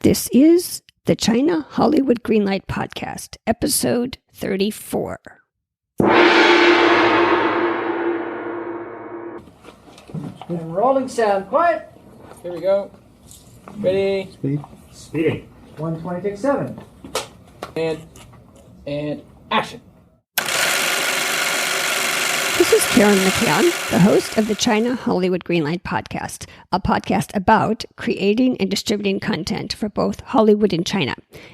This is the China Hollywood Greenlight Podcast, episode 34. And rolling sound, quiet. Here we go. Ready. Speeding. 120, take 7. And action. This is Caryn McCann, the host of the China Hollywood Greenlight Podcast, a podcast about creating and distributing content for both Hollywood and China.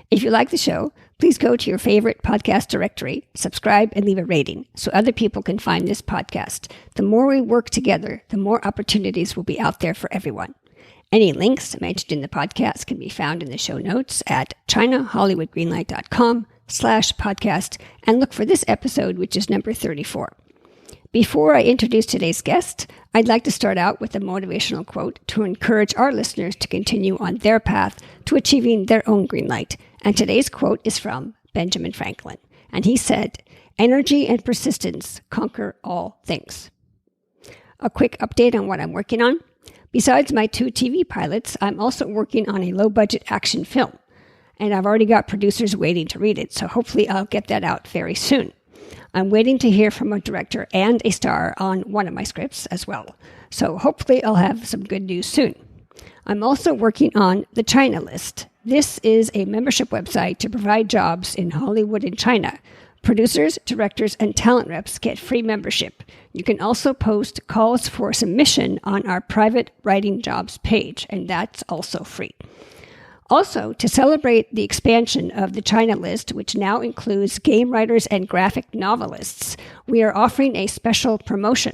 If you like the show, please go to your favorite podcast directory, subscribe, and leave a rating so other people can find this podcast. The more we work together, the more opportunities will be out there for everyone. Any links mentioned in the podcast can be found in the show notes at chinahollywoodgreenlight.com/podcast and look for this episode, which is number 34. Before I introduce today's guest, I'd like to start out with a motivational quote to encourage our listeners to continue on their path to achieving their own green light. And today's quote is from Benjamin Franklin. And he said, "Energy and persistence conquer all things." A quick update on what I'm working on. Besides my 2 TV pilots, I'm also working on a low-budget action film. And I've already got producers waiting to read it, so hopefully I'll get that out very soon. I'm waiting to hear from a director and a star on one of my scripts as well. So hopefully I'll have some good news soon. I'm also working on the China List. This is a membership website to provide jobs in Hollywood and China. Producers, directors, and talent reps get free membership. You can also post calls for submission on our private writing jobs page, and that's also free. Also, to celebrate the expansion of the China List, which now includes game writers and graphic novelists, we are offering a special promotion.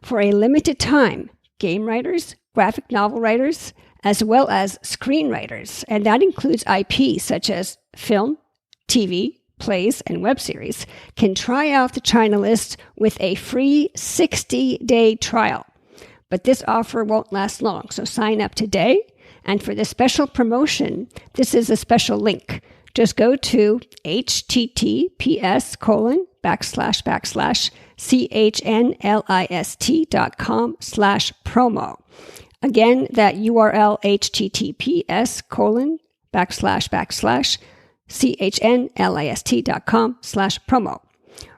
For a limited time, game writers, graphic novel writers, as well as screenwriters, and that includes IP such as film, TV, plays, and web series, can try out the China List with a free 60-day trial. But this offer won't last long, so sign up today. And for this special promotion, this is a special link. Just go to https://chnlist.com/promo. Again, that URL https://chnlist.com/promo.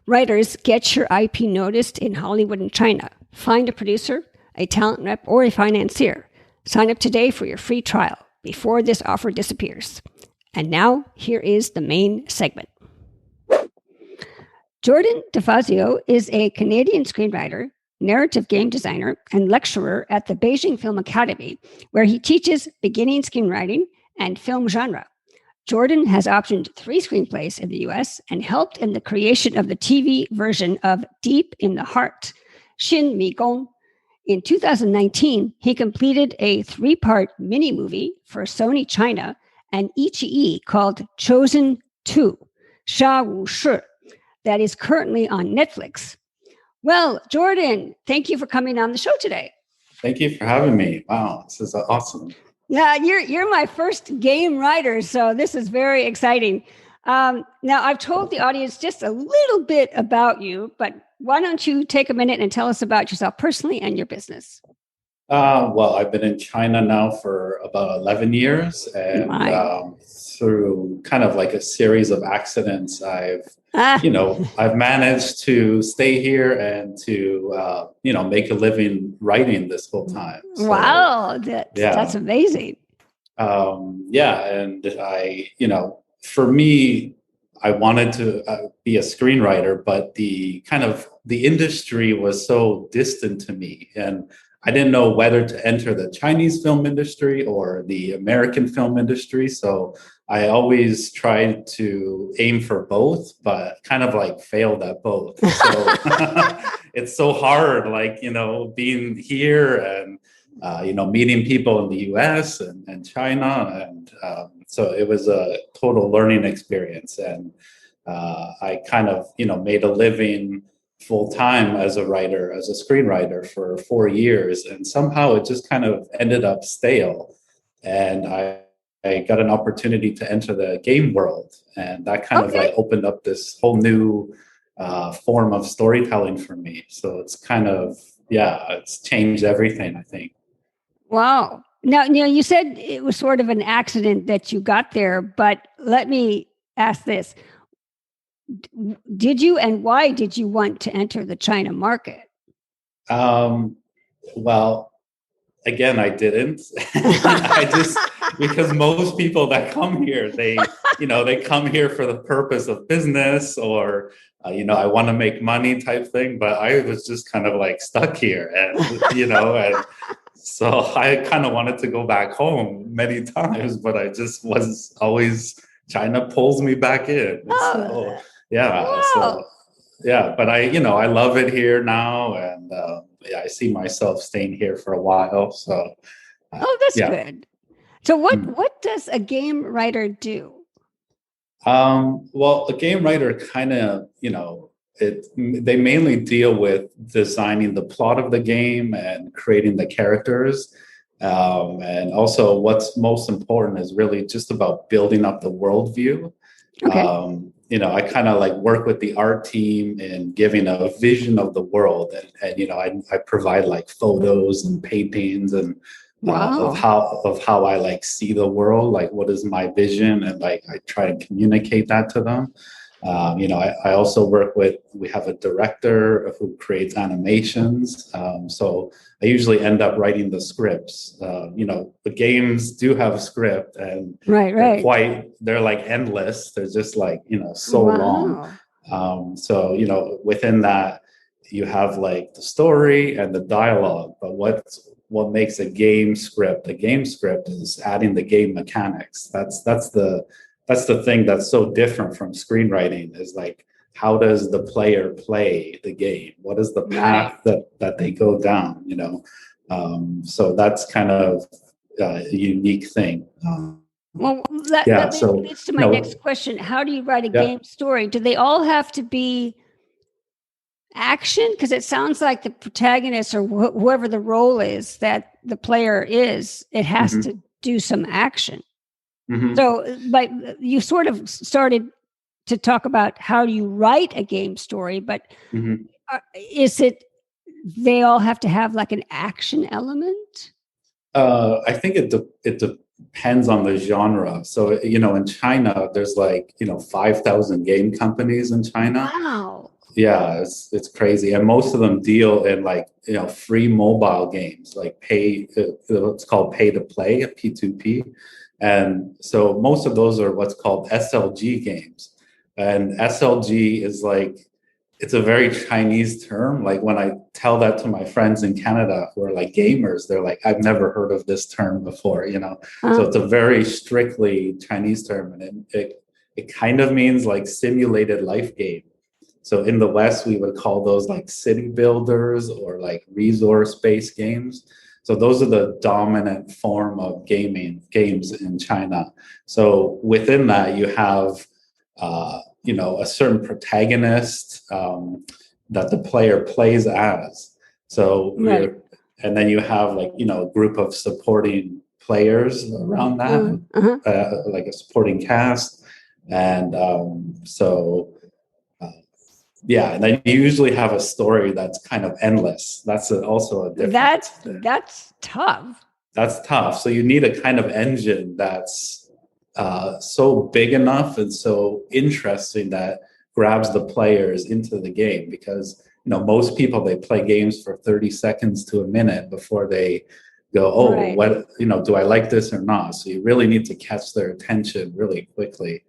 Writers, get your IP noticed in Hollywood and China. Find a producer, a talent rep, or a financier. Sign up today for your free trial before this offer disappears. And now, here is the main segment. Jordan Defazio is a Canadian screenwriter, narrative game designer, and lecturer at the Beijing Film Academy, where he teaches beginning screenwriting and film genre. Jordan has optioned 3 screenplays in the U.S. and helped in the creation of the TV version of Deep in the Heart, Xin Mi Gong. In 2019, he completed a 3-part mini-movie for Sony China and iQIYI called Chosen 2, Sha Wu Shi, that is currently on Netflix. Well, Jordan, thank you for coming on the show today. Thank you for having me. Wow, this is awesome. Yeah, you're my first game writer, so this is very exciting. Now, I've told the audience just a little bit about you, but why don't you take a minute and tell us about yourself personally and your business? Well, I've been in China now for about 11 years, and through kind of like a series of accidents, I've managed to stay here and to, make a living writing this whole time. So, wow, that's amazing. And for me, I wanted to be a screenwriter, but the industry was so distant to me, and I didn't know whether to enter the Chinese film industry or the American film industry. So I always tried to aim for both, but kind of like failed at both. So it's so hard, being here and meeting people in the US and China. And so it was a total learning experience. And I kind of, made a living full-time as a writer, as a screenwriter for 4 years. And somehow it just kind of ended up stale. And I got an opportunity to enter the game world. And that kind of opened up this whole new form of storytelling for me. So it's kind of, it's changed everything, I think. Wow. now, you said it was sort of an accident that you got there, but let me ask this. Did you and why did you want to enter the China market? Well, again, I didn't. I just, because most people that come here, they come here for the purpose of business or, I want to make money type thing. But I was just kind of like stuck here and so I kind of wanted to go back home many times, but I just was always, China pulls me back in. So, yeah. Wow. So, yeah, but I love it here now. And I see myself staying here for a while. So, that's good. So what does a game writer do? Well, a game writer kind of, they mainly deal with designing the plot of the game and creating the characters. And also what's most important is really just about building up the worldview. Okay. I kind of like work with the art team and giving a vision of the world. And I provide like photos and paintings and of how I like see the world, like what is my vision, and like I try and communicate that to them. I also we have a director who creates animations. So I usually end up writing the scripts. The games do have a script and right. They're like endless. They're just like, so long. So, within that, you have like the story and the dialogue, but what makes a game script is adding the game mechanics. That's the thing that's so different from screenwriting, is like, how does the player play the game? What is the path that they go down? So that's kind of a unique thing. That leads to my next question. How do you write a game story? Do they all have to be action? Because it sounds like the protagonist or whoever the role is that the player is, it has to do some action. So, but you sort of started to talk about how you write a game story, but is it they all have to have like an action element? I think it depends on the genre. So, in China, there's like 5,000 game companies in China. Wow. Yeah, it's crazy, and most of them deal in like free mobile games, like it's called pay to play, P2P, and so most of those are what's called SLG games, and SLG is like, it's a very Chinese term. Like when I tell that to my friends in Canada who are like gamers, they're like, I've never heard of this term before, So it's a very strictly Chinese term, and it kind of means like simulated life game. So in the West, we would call those like city builders or like resource-based games. So those are the dominant form of games in China. So within that, you have, a certain protagonist that the player plays as. So, and then you have like, a group of supporting players around that, like a supporting cast. And and then you usually have a story that's kind of endless. That's also a difference. That's tough. That's tough. So you need a kind of engine that's so big enough and so interesting that grabs the players into the game, because most people, they play games for 30 seconds to a minute before they go, what do I like this or not? So you really need to catch their attention really quickly.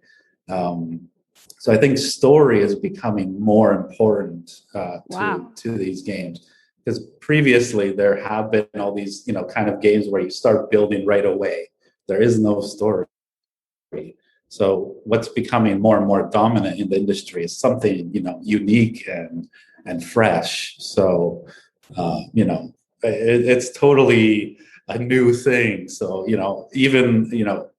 So I think story is becoming more important to these games, because previously there have been all these, kind of games where you start building right away. There is no story. So what's becoming more and more dominant in the industry is something, unique and fresh. So, it's totally a new thing. So, even,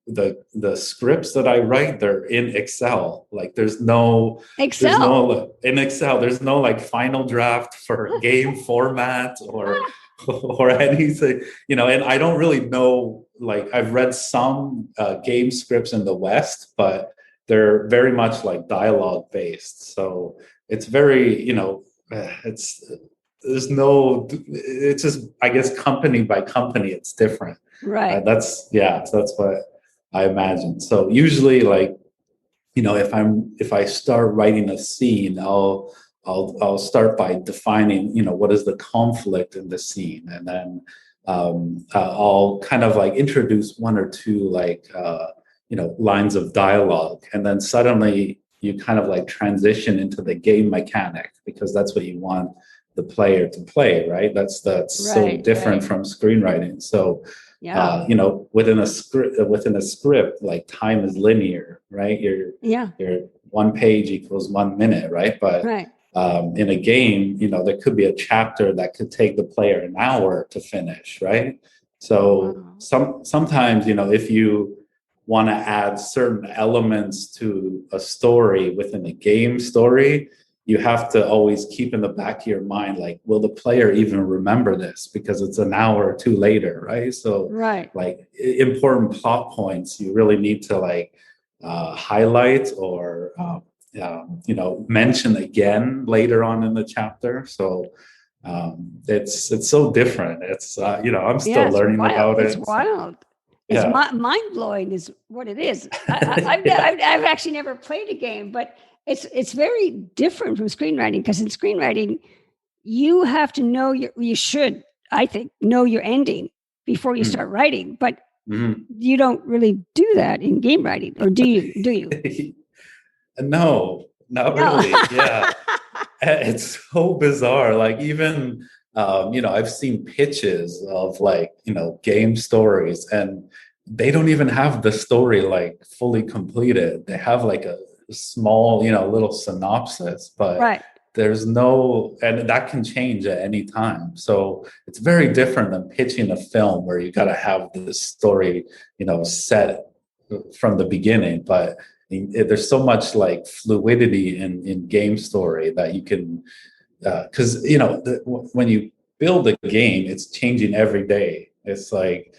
the scripts that I write, they're in Excel. Like there's no in Excel, there's no like final draft for game format or anything, and I don't really know, like I've read some game scripts in the West, but they're very much like dialogue based. So it's very, it's just, I guess, company by company, it's different. Right. So that's what I imagine. So usually, like, if I start writing a scene, I'll start by defining, what is the conflict in the scene, and then I'll kind of like introduce one or two like lines of dialogue, and then suddenly you kind of like transition into the game mechanic, because that's what you want the player to play, right? That's so different from screenwriting. So Yeah. within a script, like time is linear, right? Your one page equals 1 minute, right? But Right. in a game, there could be a chapter that could take the player an hour to finish, right? So sometimes, if you want to add certain elements to a story within a game story, you have to always keep in the back of your mind, like, will the player even remember this? Because it's an hour or two later, right? So, like, important plot points, you really need to like highlight or mention again later on in the chapter. So it's so different. It's I'm still learning about it. It's wild. It's mind blowing, is what it is. I've actually never played a game, but it's very different from screenwriting, because in screenwriting, you have to know you should, I think, know your ending before you start writing. But you don't really do that in game writing, or do you? Do you? No, not really. Yeah. It's so bizarre. Like, even I've seen pitches of like, game stories, and they don't even have the story like fully completed. They have like a small, little synopsis, but there's no, and that can change at any time. So it's very different than pitching a film where you got to have this story, set from the beginning. But there's so much like fluidity in game story that you can, because when you build a game, it's changing every day. It's like,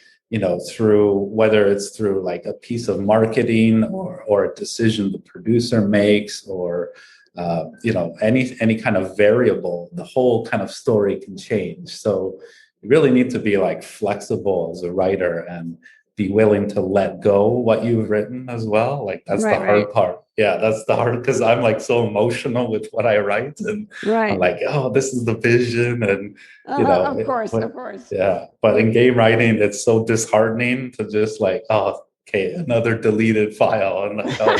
through, whether it's through like a piece of marketing or a decision the producer makes, or any kind of variable, the whole kind of story can change. So you really need to be like flexible as a writer and be willing to let go what you've written as well. Like, that's the hard part. Yeah, that's the hard, because I'm like so emotional with what I write, and I'm like, oh, this is the vision, and of course. Yeah, but in game writing, it's so disheartening to just like, oh, okay, another deleted file, and like, oh,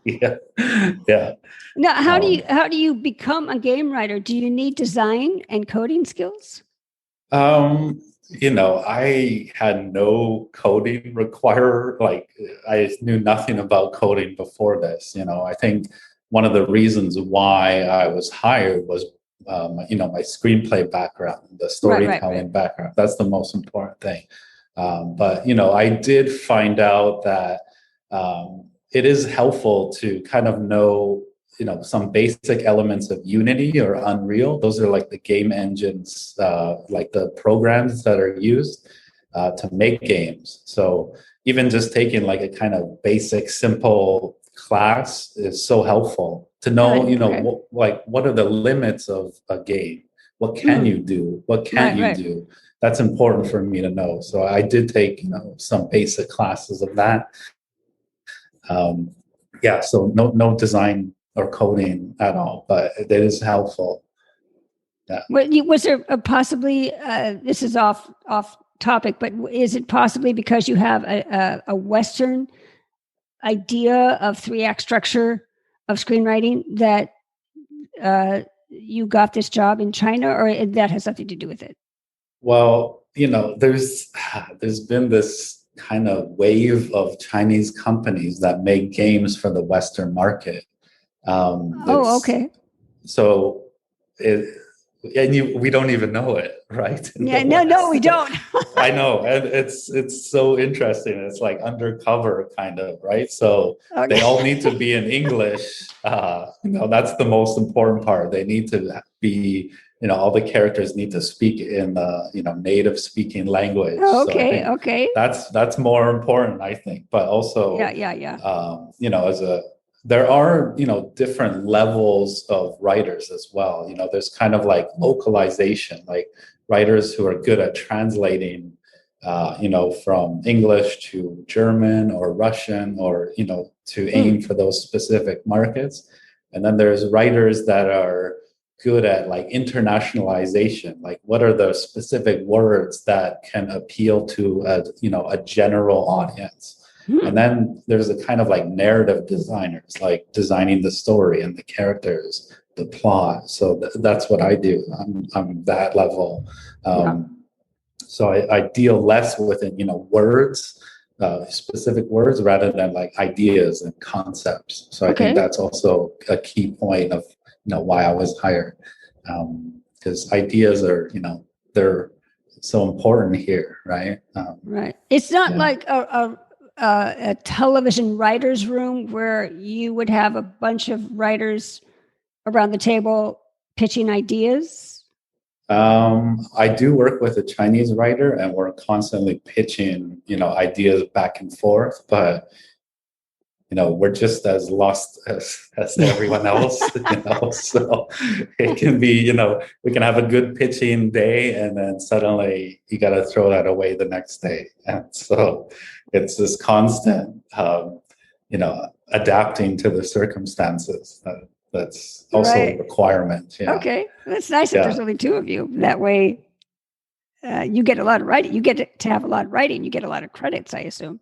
yeah. Now, how do you become a game writer? Do you need design and coding skills? I had no coding require, like, I knew nothing about coding before this. I think one of the reasons why I was hired was, my screenplay background, the storytelling background. That's the most important thing. But, I did find out that it is helpful to kind of know, some basic elements of Unity or Unreal. Those are like the game engines, like the programs that are used to make games. So even just taking like a kind of basic, simple class is so helpful to know, what are the limits of a game? What can you do? What can't you do? That's important for me to know. So I did take, some basic classes of that. So no design or coding at all, but it is helpful. Yeah. Was there possibly, this is off topic, but is it possibly because you have a Western idea of 3-act structure of screenwriting that you got this job in China, or that has something to do with it? Well, there's been this kind of wave of Chinese companies that make games for the Western market. Okay. So we don't even know it, right? No, we don't. I know, and it's so interesting. It's like undercover kind of, right? So they all need to be in English. That's the most important part. They need to be, all the characters need to speak in native speaking language. Okay, so okay. That's more important, I think. But also, there are, different levels of writers as well. There's kind of like localization, like writers who are good at translating, from English to German or Russian, or, to aim for those specific markets. And then there's writers that are good at like internationalization, like what are the specific words that can appeal to a general audience. And then there's a kind of like narrative designers, like designing the story and the characters, the plot. So that's what I do. I'm that level. So I deal less with it, words, specific words, rather than like ideas and concepts. So I think that's also a key point of why I was hired, because ideas are they're so important here, right? Right. It's not like a television writers' room where you would have a bunch of writers around the table pitching ideas. I do work with a Chinese writer, and we're constantly pitching, ideas back and forth, but we're just as lost as everyone else, So it can be, we can have a good pitching day, and then suddenly you got to throw that away the next day. And so it's this constant, adapting to the circumstances. That's also a requirement. Yeah. Okay. That's nice if there's only two of you. That way you get a lot of writing. You get to have a lot of writing. You get a lot of credits, I assume.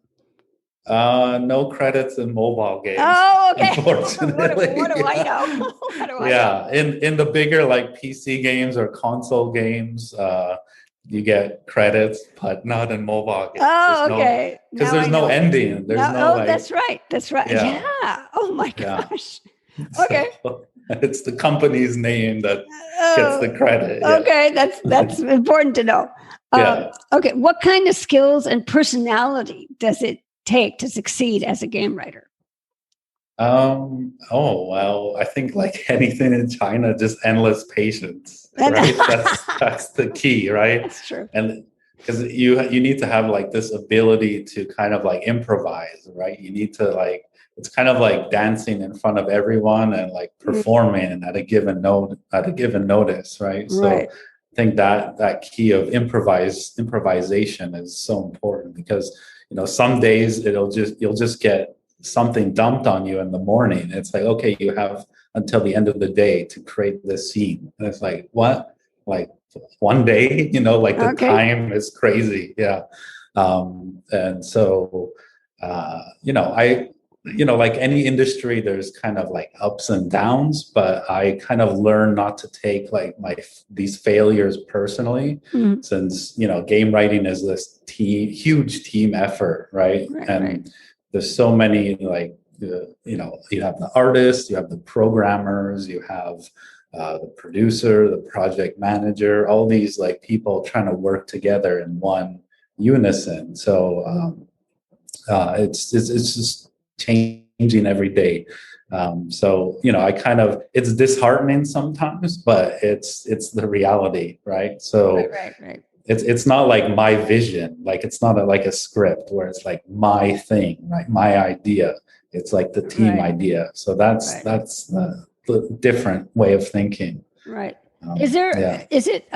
No credits in mobile games. Oh, okay. Unfortunately. What do I know? In the bigger like PC games or console games, you get credits, but not in mobile games. Oh, okay. Because there's no ending. There's no that's right. That's right. Yeah. Oh my gosh. Okay. So it's the company's name that gets the credit. Yeah. Okay, that's important to know. Okay, what kind of skills and personality does it take to succeed as a game writer? Well, I think like anything in China, just endless patience. Right? That's the key, right? That's true. And because you need to have like this ability to kind of like improvise, right? You need to like, it's kind of like dancing in front of everyone and like performing at a given notice, right? So I think that key of improvisation is so important, because some days you'll just get something dumped on you in the morning. It's like, okay, you have until the end of the day to create this scene, and it's like, what? Like one day, like the time is crazy. Yeah. And so like any industry, there's kind of like ups and downs, but I kind of learned not to take like these failures personally, since, game writing is this huge team effort, right? There's so many, like, you have the artists, you have the programmers, you have the producer, the project manager, all these like people trying to work together in one unison. So it's just changing every day. So I kind of, it's disheartening sometimes, but it's the reality, right? So it's not like my vision, like it's not like a script where it's like my thing, right? My idea. It's like the team idea. So that's the different way of thinking. Right. Is it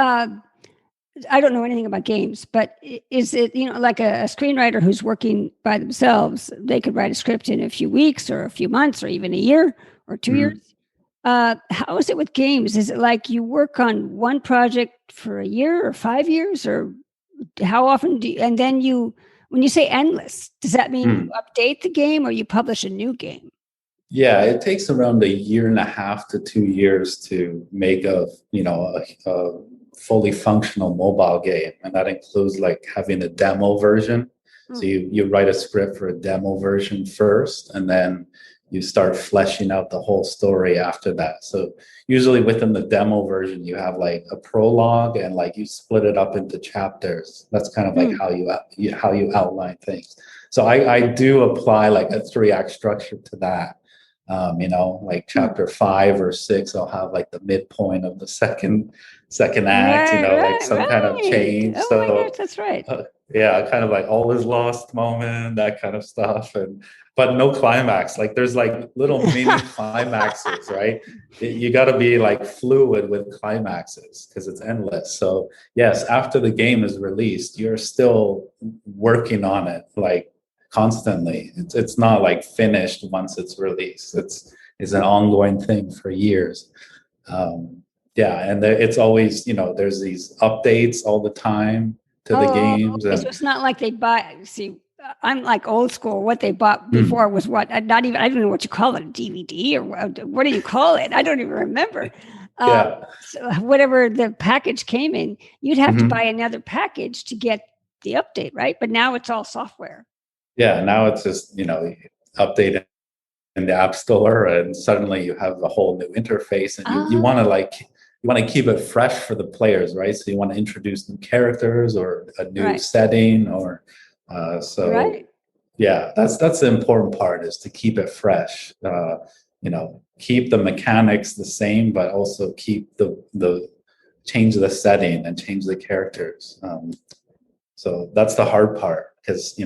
I don't know anything about games, but is it, like a screenwriter who's working by themselves, they could write a script in a few weeks or a few months or even a year or 2 years? How is it with games? Is it like you work on one project for a year or 5 years, or how often and then when you say endless, does that mean you update the game or you publish a new game? Yeah, it takes around 1.5 to 2 years to make a fully functional mobile game, and that includes like having a demo version. So you write a script for a demo version first, and then you start fleshing out the whole story after that. So usually within the demo version, you have like a prologue, and like you split it up into chapters. That's kind of like how you outline things. So I do apply like a 3-act structure to that. Like chapter 5 or 6, I'll have like the midpoint of the second act, like some kind of change. Oh my gosh, that's right. Kind of like all is lost moment, that kind of stuff. And but no climax. Like there's like little mini climaxes, right? You got to be like fluid with climaxes because it's endless. So yes, after the game is released, you're still working on it like constantly. It's not like finished once it's released. It's an ongoing thing for years. Yeah, and it's always, there's these updates all the time to the games. Okay. So it's not like they buy. See, I'm like old school. What they bought before was what? Not even. I don't know what you call it, a DVD or what do you call it? I don't even remember. Yeah. So whatever the package came in, you'd have to buy another package to get the update, right? But now it's all software. Yeah, now it's just, update in the App Store, and suddenly you have a whole new interface, and you want to keep it fresh for the players, right? So you want to introduce new characters or a new setting, or yeah, that's the important part, is to keep it fresh. Keep the mechanics the same, but also keep the change the setting and change the characters. So that's the hard part, because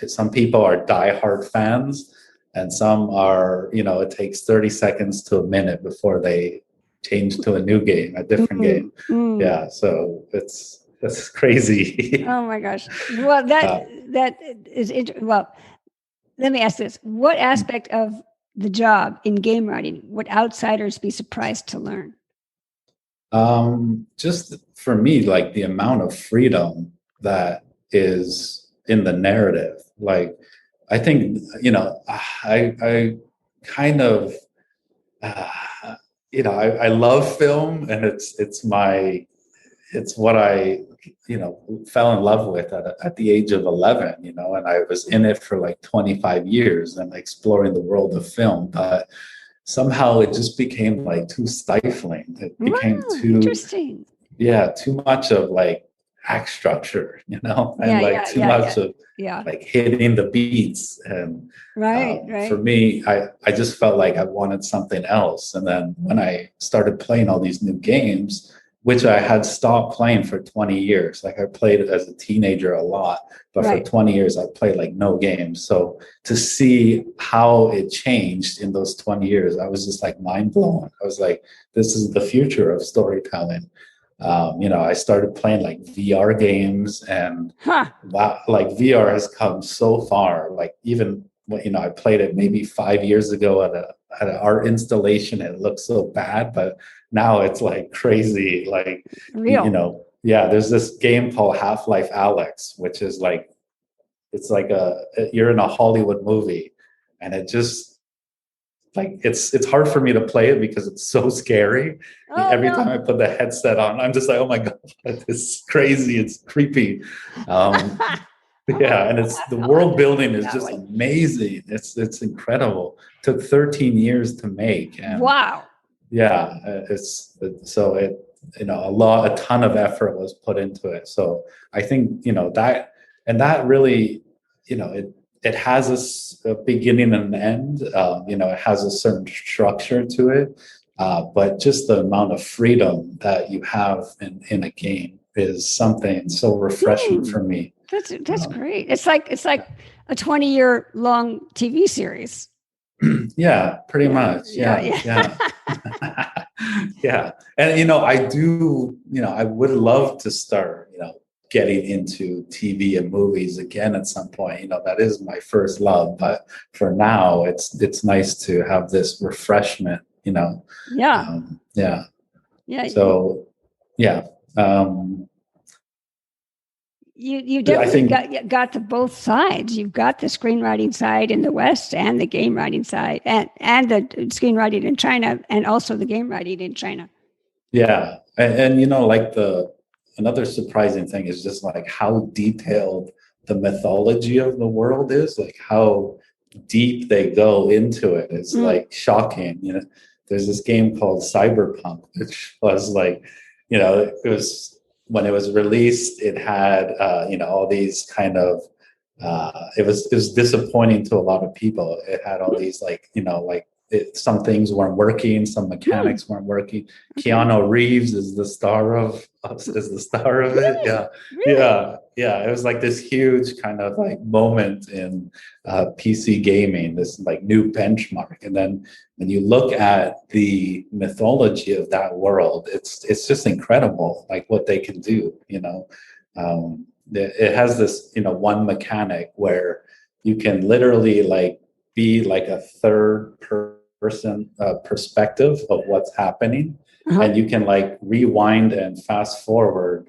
some people are diehard fans, and some are, it takes 30 seconds to a minute before they change to a new game, a different game. Yeah, so that's crazy. Oh my gosh! Well, that is well. Let me ask this: what aspect of the job in game writing would outsiders be surprised to learn? Just for me, like the amount of freedom that is in the narrative. Like, I think, I kind of, I love film, and it's what I, fell in love with at the age of 11, and I was in it for like 25 years and exploring the world of film. But somehow it just became like too stifling. It became too interesting. Yeah, too much of like act structure, and too much of like hitting the beats. And for me, I just felt like I wanted something else. And then when I started playing all these new games, which I had stopped playing for 20 years, like I played as a teenager a lot, but for 20 years I played like no games. So to see how it changed in those 20 years, I was just like mind blown. I was like, this is the future of storytelling. I started playing like VR games, and wow, like VR has come so far. Like even when, I played it maybe 5 years ago at an art installation. It looked so bad, but now it's like crazy. Like, real. There's this game called Half-Life Alyx, which is like, it's like you're in a Hollywood movie, and it just, like, it's hard for me to play it because it's so scary. Every time I put the headset on, I'm just like, oh my God, this is crazy. It's creepy. And it's the world building is just amazing. It's incredible. Took 13 years to make. And wow. Yeah, a ton of effort was put into it. So I think, that really, it has a beginning and an end. It has a certain structure to it, but just the amount of freedom that you have in a game is something so refreshing for me. That's great. It's like a 20-year long TV series. Yeah, pretty much. Yeah. Yeah. And, I would love to start, getting into TV and movies again at some point. That is my first love, but for now it's nice to have this refreshment, Yeah. So, yeah. You definitely got the both sides. You've got the screenwriting side in the West, and the game writing side, and the screenwriting in China, and also the game writing in China. Yeah, and like another surprising thing is just like how detailed the mythology of the world is, like how deep they go into it. It's like shocking. There's this game called Cyberpunk, which was like, it was, when it was released, it had all these kind of it was disappointing to a lot of people. It had all these like some things weren't working, some mechanics weren't working. Keanu Reeves is the star of it. Yeah, Really? yeah. It was like this huge kind of like moment in PC gaming, this like new benchmark. And then when you look at the mythology of that world, it's just incredible, like what they can do. It has this one mechanic where you can literally like be like a third person perspective of what's happening, and you can like rewind and fast forward,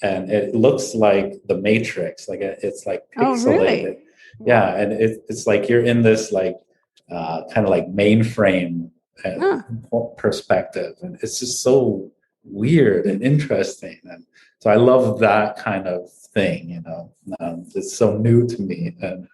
and it looks like the Matrix, like it's like Oh, pixelated. really? Yeah, and it's like you're in this like kind of like mainframe Huh. perspective, and it's just so weird and interesting, and so I love that kind of thing. It's so new to me, and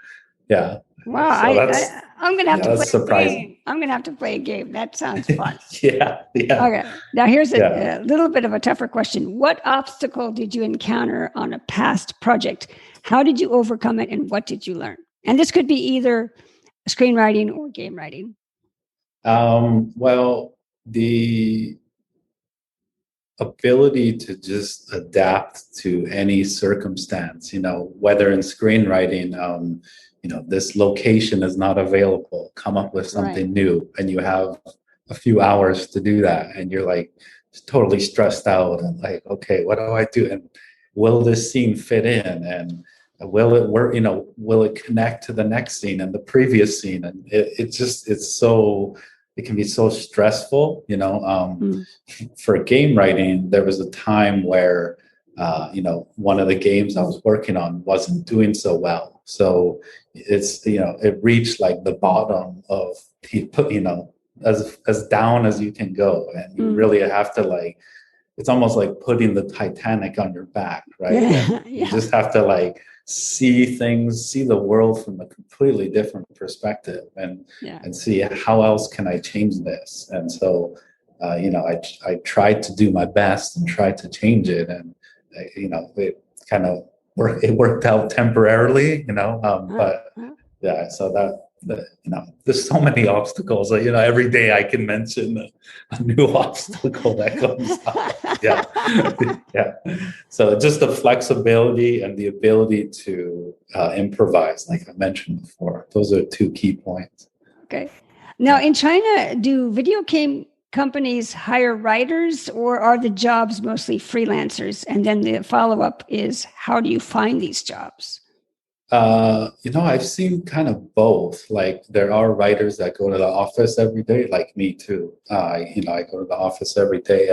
yeah. Wow, So I'm gonna have to play that's a surprising. game. I'm gonna have to play a game. That sounds fun. Yeah. Okay, now here's Yeah. a little bit of a tougher question. What obstacle did you encounter on a past project? How did you overcome it, and what did you learn? And this could be either screenwriting or game writing. Well, the ability to just adapt to any circumstance, whether in screenwriting, this location is not available, come up with something new, and you have a few hours to do that, and you're like totally stressed out and like, okay, what do I do? And will this scene fit in? And will it work? Will it connect to the next scene and the previous scene? And it can be so stressful. For game writing, there was a time where one of the games I was working on wasn't doing so well, so it reached like the bottom of as down as you can go, and you really have to like, it's almost like putting the Titanic on your back, right? Yeah. You just have to like see the world from a completely different perspective, and see how else can I change this. And so I tried to do my best and tried to change it, and it kind of worked out temporarily, but yeah, so there's so many obstacles. Every day I can mention a new obstacle that comes up. Yeah, yeah. So just the flexibility and the ability to improvise, like I mentioned before, those are two key points. Okay. Now, in China, do video game companies hire writers, or are the jobs mostly freelancers? And then the follow-up is, how do you find these jobs? I've seen kind of both. Like there are writers that go to the office every day, like me too. I go to the office every day,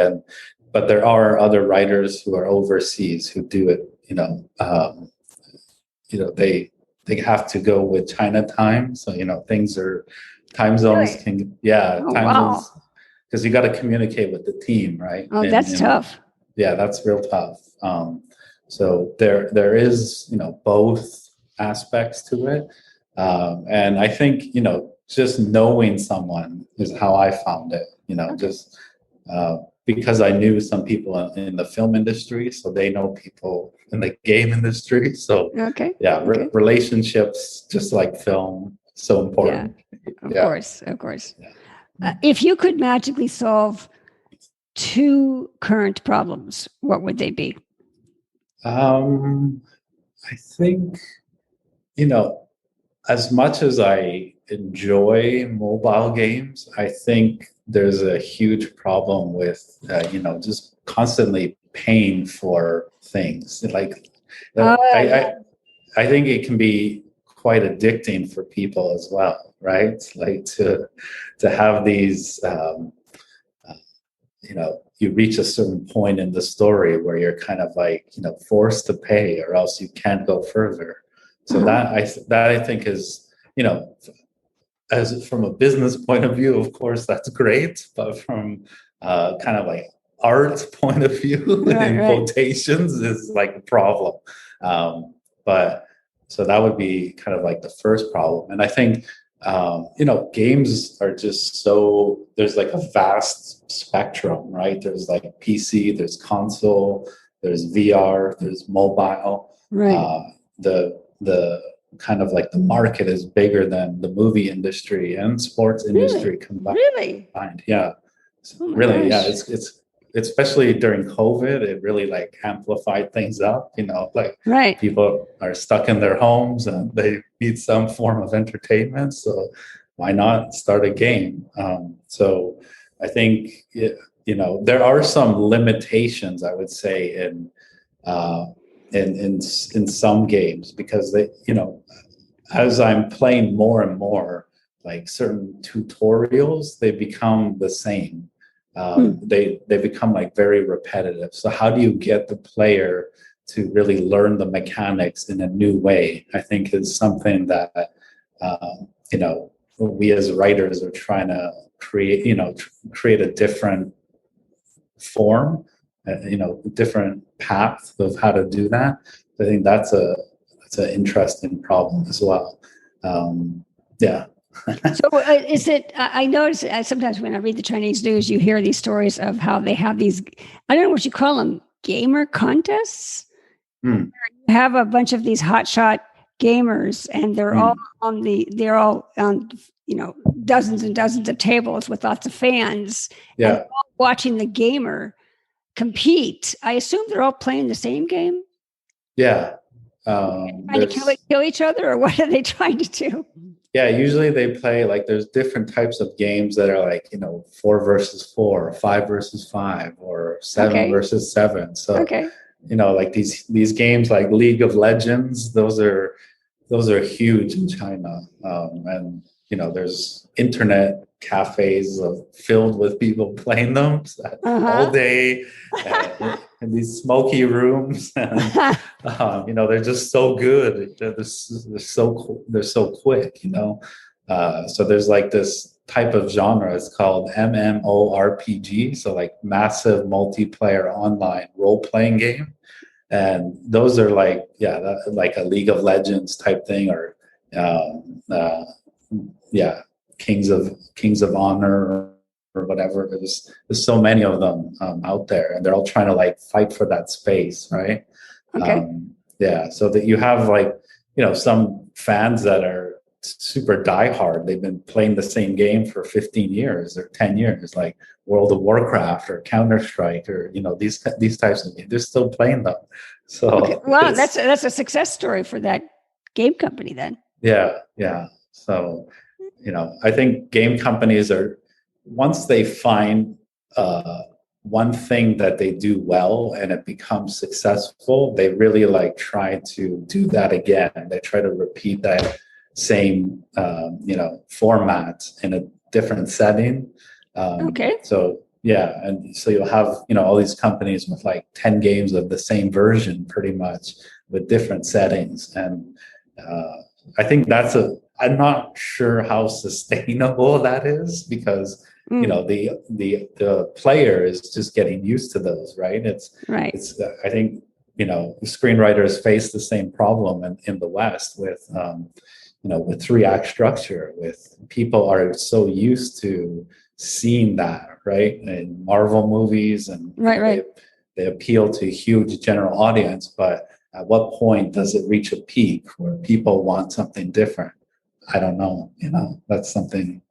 but there are other writers who are overseas who do it. They have to go with China time, so time zones can time zones, because you got to communicate with the team, right? Oh, that's tough. Yeah, that's real tough. So there is both aspects to it, and I think just knowing someone is how I found it. Just because I knew some people in the film industry, so they know people in the game industry. So relationships, just like film, so important. Of course. If you could magically solve two current problems, what would they be? I think, as much as I enjoy mobile games, I think there's a huge problem with, just constantly paying for things. Like, I think it can be quite addicting for people as well, right? Like to have these, you reach a certain point in the story where you're kind of like, forced to pay, or else you can't go further. So that I think is, as from a business point of view, of course, that's great. But from kind of like art point of view, in quotations, is like a problem. But so that would be kind of like the first problem. And I think, games are just there's like a vast spectrum, right? There's like PC, there's console, there's VR, there's mobile. Right. The kind of like the market is bigger than the movie industry and sports industry combined. Really? Yeah. Oh my Really, gosh. yeah. It's especially during COVID, it really like amplified things up. Like Right. people are stuck in their homes and they need some form of entertainment. So why not start a game? So I think there are some limitations, I would say, in some games, because as I'm playing more and more, like certain tutorials, they become the same. They become like very repetitive. So how do you get the player to really learn the mechanics in a new way? I think is something that we as writers are trying to create a different form, different path of how to do that. I think that's an interesting problem as well. Yeah. So is it, I notice sometimes when I read the Chinese news, you hear these stories of how they have these, I don't know what you call them, gamer contests. You have a bunch of these hotshot gamers, and they're all on dozens and dozens of tables with lots of fans. Yeah. And they're all watching the gamer compete. I assume they're all playing the same game. Yeah. Trying to kill each other, or what are they trying to do? Yeah, usually they play like there's different types of games that are like 4 versus 4, 5 versus 5, or 7 versus 7. So like these games like League of Legends, those are huge in China, and there's internet cafes filled with people playing them all day in these smoky rooms, and they're just so good. They're so quick. So there's like this type of genre. It's called MMORPG, so like massive multiplayer online role-playing game. And those are like like a League of Legends type thing, or Kings of Honor or whatever. There's so many of them out there, and they're all trying to like fight for that space, right? So that you have like some fans that are super diehard. They've been playing the same game for 15 years or 10 years, like World of Warcraft or Counter-Strike, or these types of games. They're still playing them. So wow, that's a success story for that game company then. Yeah. So I think game companies are, once they find one thing that they do well and it becomes successful, they really like try to do that again. They try to repeat that same format in a different setting. So and so you'll have all these companies with like 10 games of the same version, pretty much, with different settings. And I think I'm not sure how sustainable that is, because the player is just getting used to those, right? It's I think screenwriters face the same problem in the West with with 3-act structure. With people are so used to seeing that, right, in Marvel movies, and they appeal to a huge general audience. But at what point does it reach a peak where people want something different? I don't know. That's something.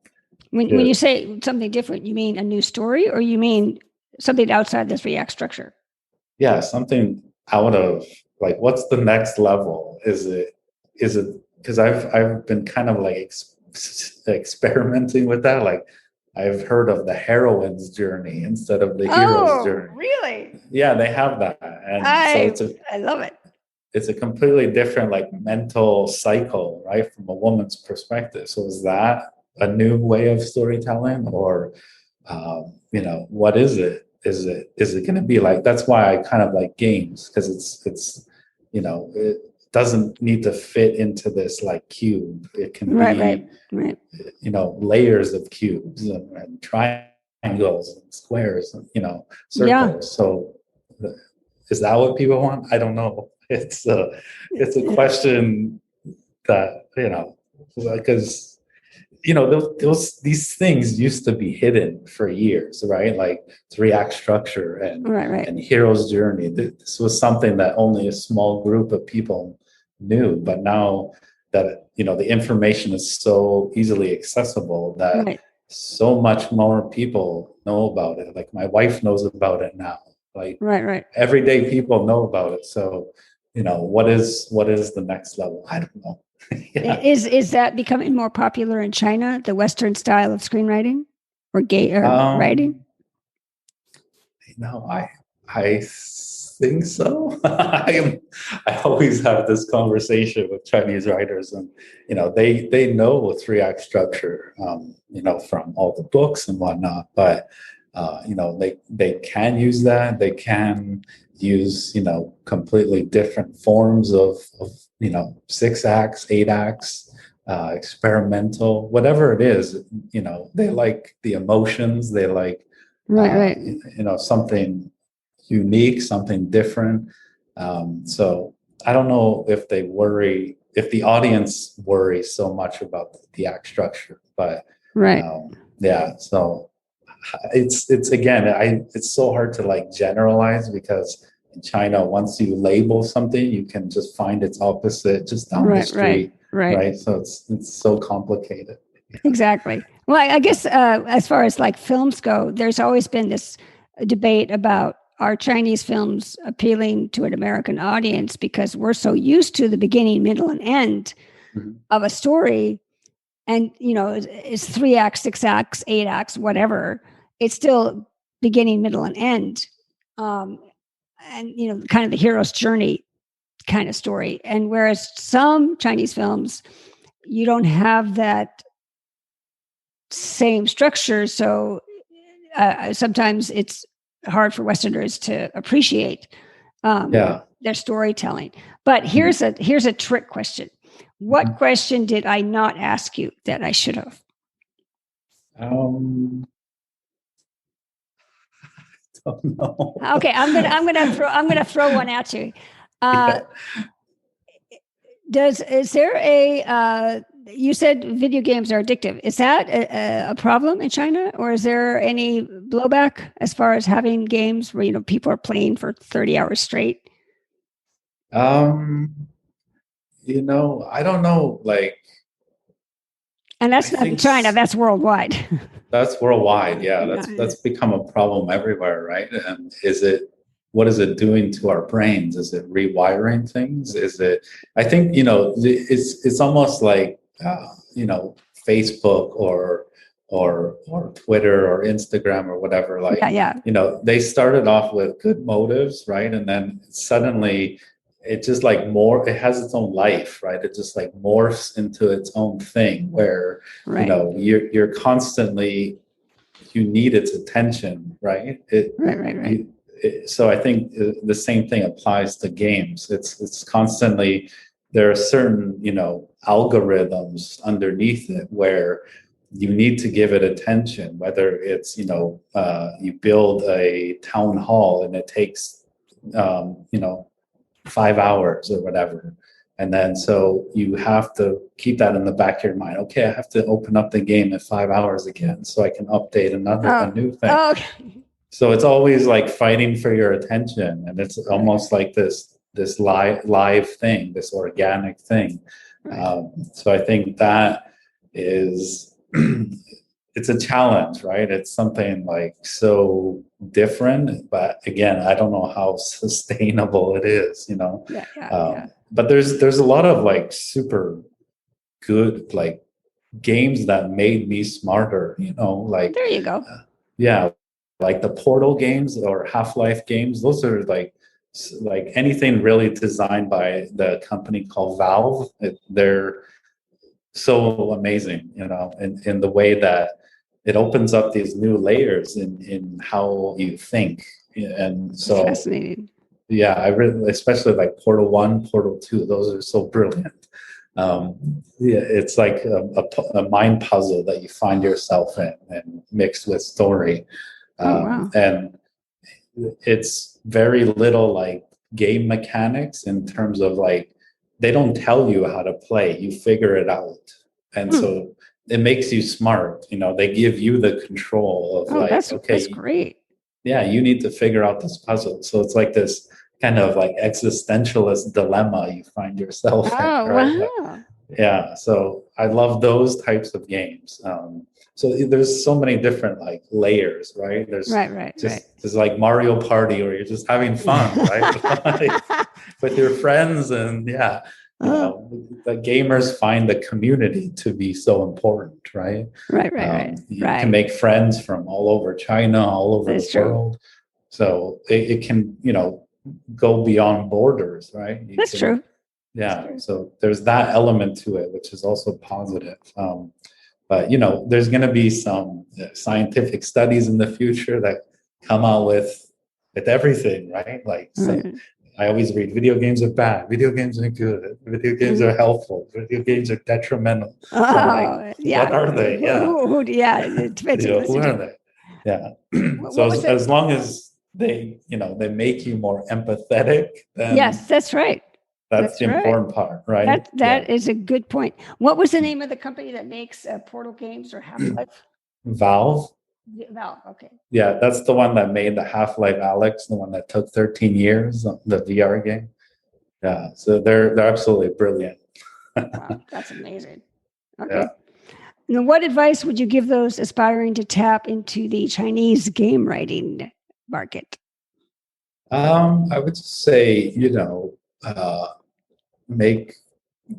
When you say something different, you mean a new story, or you mean something outside this 3-act structure? Yeah, something out of like, what's the next level? Is it because I've been kind of like experimenting with that. Like, I've heard of the heroine's journey instead of the hero's journey. Really? Yeah, they have that, and I love it. It's a completely different like mental cycle, right, from a woman's perspective. So is that a new way of storytelling, or what is it? Is it going to be like? That's why I kind of like games, because it's it doesn't need to fit into this like cube. It can be layers of cubes and triangles and squares and circles. Yeah. So is that what people want? I don't know. It's a question that because these things used to be hidden for years, right? Like 3-act structure and hero's journey. This was something that only a small group of people knew, but now that the information is so easily accessible that Right. so much more people know about it. Like my wife knows about it now. Like Right. everyday people know about it. So, what is the next level? I don't know. Yeah. Is that becoming more popular in China, the Western style of screenwriting or gay or writing? I think so. I always have this conversation with Chinese writers, and they know three-act structure, from all the books and whatnot. But they can use that. They can use completely different forms of 6 acts, 8 acts, experimental, whatever it is. They like the emotions. They like Right. something unique, something different. So I don't know if the audience worries so much about the act structure, but Right. yeah. So it's again, it's so hard to like generalize, because in China, once you label something, you can just find its opposite just down the street, right? So it's so complicated. Exactly. Well, I guess as far as like films go, there's always been this debate about are Chinese films appealing to an American audience because we're so used to the beginning, middle, and end of a story. And, it's 3 acts, 6 acts, 8 acts, whatever. It's still beginning, middle, and end. And, kind of the hero's journey kind of story. And whereas some Chinese films, you don't have that same structure. So sometimes it's hard for Westerners to appreciate their storytelling. But here's a trick question. What question did I not ask you that I should have? Don't know. Okay, I'm gonna throw one at you. Is there a you said video games are addictive. Is that a problem in China, or is there any blowback as far as having games where people are playing for 30 hours straight? I don't know. Like, and that's not in China. That's worldwide. That's worldwide. Yeah, that's become a problem everywhere, right? And what is it doing to our brains? Is it rewiring things? I think, it's almost like, Facebook or Twitter or Instagram or whatever. Like, they started off with good motives, right? And then suddenly it just like it has its own life, right? It just like morphs into its own thing where, you're constantly, you need its attention, right? Right. So I think the same thing applies to games. It's constantly, there are certain, algorithms underneath it where you need to give it attention, whether it's, you build a town hall and it takes, 5 hours or whatever. And then so you have to keep that in the back of your mind. Okay, I have to open up the game in 5 hours again so I can update a new thing. Okay. So it's always like fighting for your attention, and it's almost like this live thing, this organic thing. So I think that is it's a challenge, right? It's something like so different, but again, I don't know how sustainable it is, But there's a lot of like super good like games that made me smarter, like there you go. Like the Portal games or Half-Life games. Those are like anything really designed by the company called Valve. They're so amazing, in the way that it opens up these new layers in how you think. And so fascinating. Yeah, I really, especially like Portal 1, Portal 2, those are so brilliant. It's like a mind puzzle that you find yourself in and mixed with story. Wow. And it's very little like game mechanics in terms of like, they don't tell you how to play, you figure it out. And so it makes you smart. They give you the control of that's great. Yeah, you need to figure out this puzzle. So it's like this kind of like existentialist dilemma you find yourself in. Right? Wow. Yeah, so I love those types of games. So there's so many different like layers, right? There's like Mario Party where you're just having fun, right? Like, with your friends, and yeah, the gamers find the community to be so important, right? You can make friends from all over China, all over the world. So it can, go beyond borders, right? That's true. Yeah, so there's that element to it, which is also positive. But there's going to be some scientific studies in the future that come out with everything, right? Like, so I always read, video games are bad, video games are good, video games are helpful, video games are detrimental. So what are they? It depends. Who are they? Yeah. So as long as they make you more empathetic, then yes, that's right. That's the important part, right? That is a good point. What was the name of the company that makes Portal games or Half-Life? Valve. Valve, okay. Yeah, that's the one that made the Half-Life Alyx, the one that took 13 years, the VR game. Yeah, so they're absolutely brilliant. Wow, that's amazing. Okay. Yeah. Now, what advice would you give those aspiring to tap into the Chinese game writing market? I would say,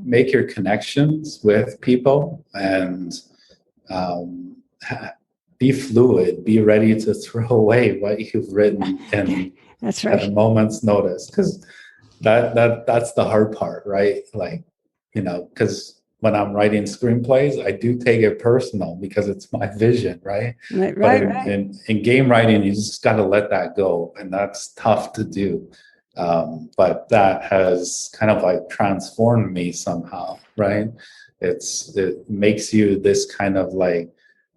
make your connections with people, and be fluid, be ready to throw away what you've written and that's right. At a moment's notice, because that's the hard part, right? Like, because when I'm writing screenplays, I do take it personal because it's my vision, right? But in game writing, you just got to let that go, and that's tough to do. But that has kind of like transformed me somehow, right? It makes you this kind of like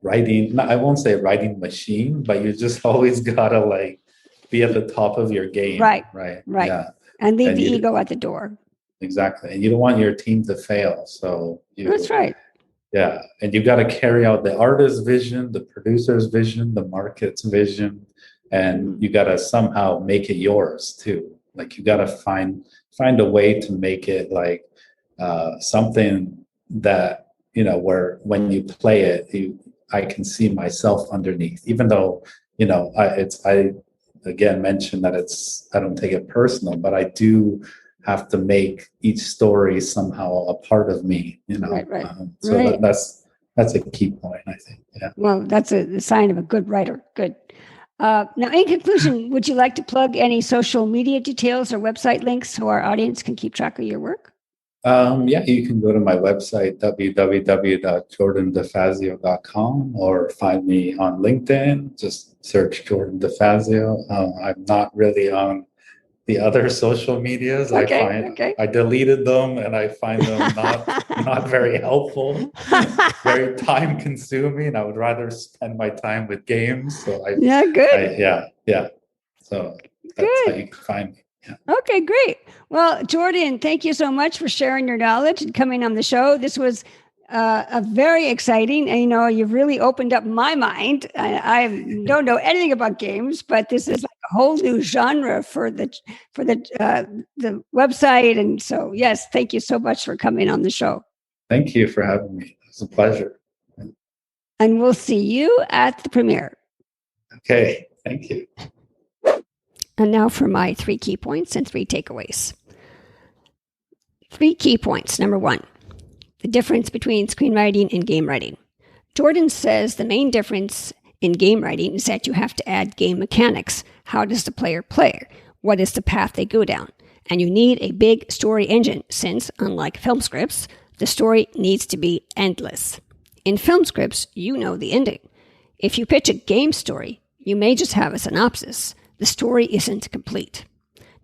writing, I won't say writing machine, but you just always gotta like be at the top of your game. Right. Yeah. And leave the ego at the door. Exactly. And you don't want your team to fail. So that's right. Yeah. And you got to carry out the artist's vision, the producer's vision, the market's vision, and you got to somehow make it yours too. Like, you got to find a way to make it like something that, where when you play it, I can see myself underneath, even though, I again mentioned that I don't take it personal, but I do have to make each story somehow a part of me, So that's a key point, I think. Yeah. Well, that's a sign of a good writer. Good. Now, in conclusion, would you like to plug any social media details or website links so our audience can keep track of your work? Yeah, you can go to my website, www.jordandefazio.com, or find me on LinkedIn. Just search Jordan Defazio. I'm not really on the other social medias. I deleted them, and I find them not very helpful, very time consuming. I would rather spend my time with games. So yeah. So that's how you can find me. Yeah. Okay, great. Well, Jordan, thank you so much for sharing your knowledge and coming on the show. This was a very exciting, and you've really opened up my mind. I don't know anything about games, but this is like a whole new genre for the website. And so, yes, thank you so much for coming on the show. Thank you for having me. It's a pleasure. And we'll see you at the premiere. Okay, thank you. And now for my 3 key points and 3 takeaways. 3 key points. Number 1, the difference between screenwriting and game writing. Jordan says the main difference in game writing is that you have to add game mechanics. How does the player play? What is the path they go down? And you need a big story engine since, unlike film scripts, the story needs to be endless. In film scripts, you know the ending. If you pitch a game story, you may just have a synopsis. The story isn't complete.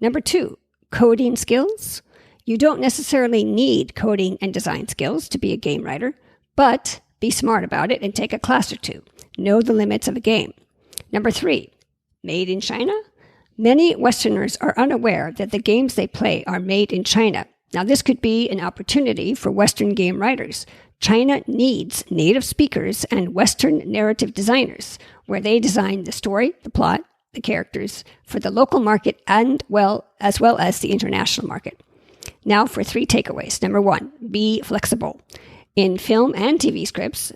Number 2, coding skills. You don't necessarily need coding and design skills to be a game writer, but be smart about it and take a class or 2. Know the limits of a game. Number 3, made in China. Many Westerners are unaware that the games they play are made in China. Now, this could be an opportunity for Western game writers. China needs native speakers and Western narrative designers, where they design the story, the plot, the characters for the local market and as well as the international market. Now for 3 takeaways. Number 1, be flexible. In film and TV scripts,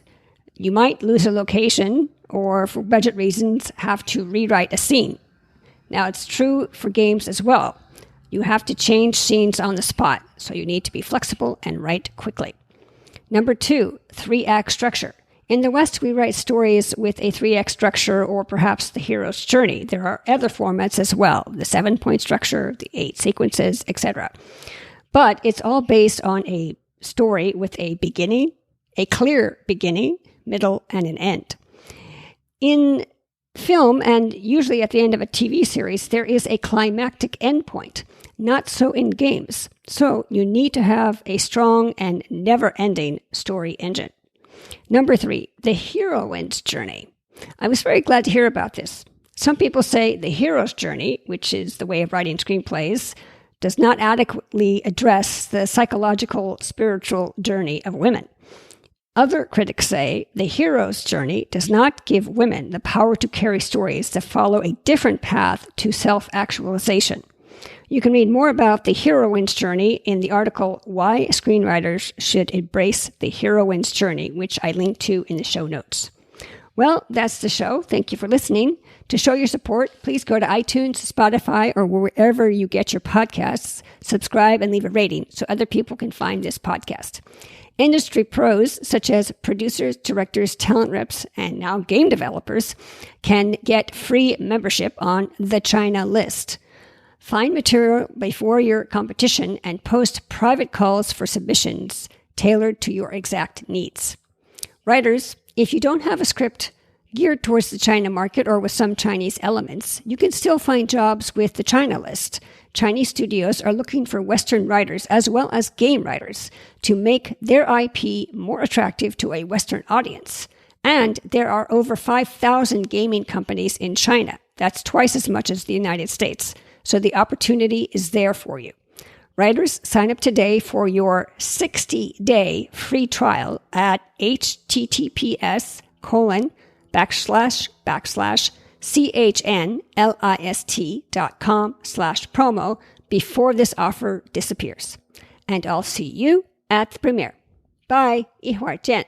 you might lose a location or, for budget reasons, have to rewrite a scene. Now, it's true for games as well. You have to change scenes on the spot, so you need to be flexible and write quickly. Number 2, 3-act structure. In the West, we write stories with a 3-act structure or perhaps the hero's journey. There are other formats as well, the 7-point structure, the 8 sequences, etc. But it's all based on a story with a beginning, a clear beginning, middle, and an end. In film, and usually at the end of a TV series, there is a climactic endpoint. Not so in games. So you need to have a strong and never-ending story engine. Number 3, the heroine's journey. I was very glad to hear about this. Some people say the hero's journey, which is the way of writing screenplays, does not adequately address the psychological, spiritual journey of women. Other critics say the hero's journey does not give women the power to carry stories that follow a different path to self-actualization. You can read more about the heroine's journey in the article Why Screenwriters Should Embrace the Heroine's Journey, which I link to in the show notes. Well, that's the show. Thank you for listening. To show your support, please go to iTunes, Spotify, or wherever you get your podcasts. Subscribe and leave a rating so other people can find this podcast. Industry pros, such as producers, directors, talent reps, and now game developers, can get free membership on the China list. Find material before your competition and post private calls for submissions tailored to your exact needs. Writers, if you don't have a script geared towards the China market or with some Chinese elements, you can still find jobs with the China list. Chinese studios are looking for Western writers as well as game writers to make their IP more attractive to a Western audience. And there are over 5,000 gaming companies in China. That's twice as much as the United States. So the opportunity is there for you. Writers, sign up today for your 60-day free trial at https://chnlist.com/promo before this offer disappears. And I'll see you at the premiere. Bye. 一会儿见.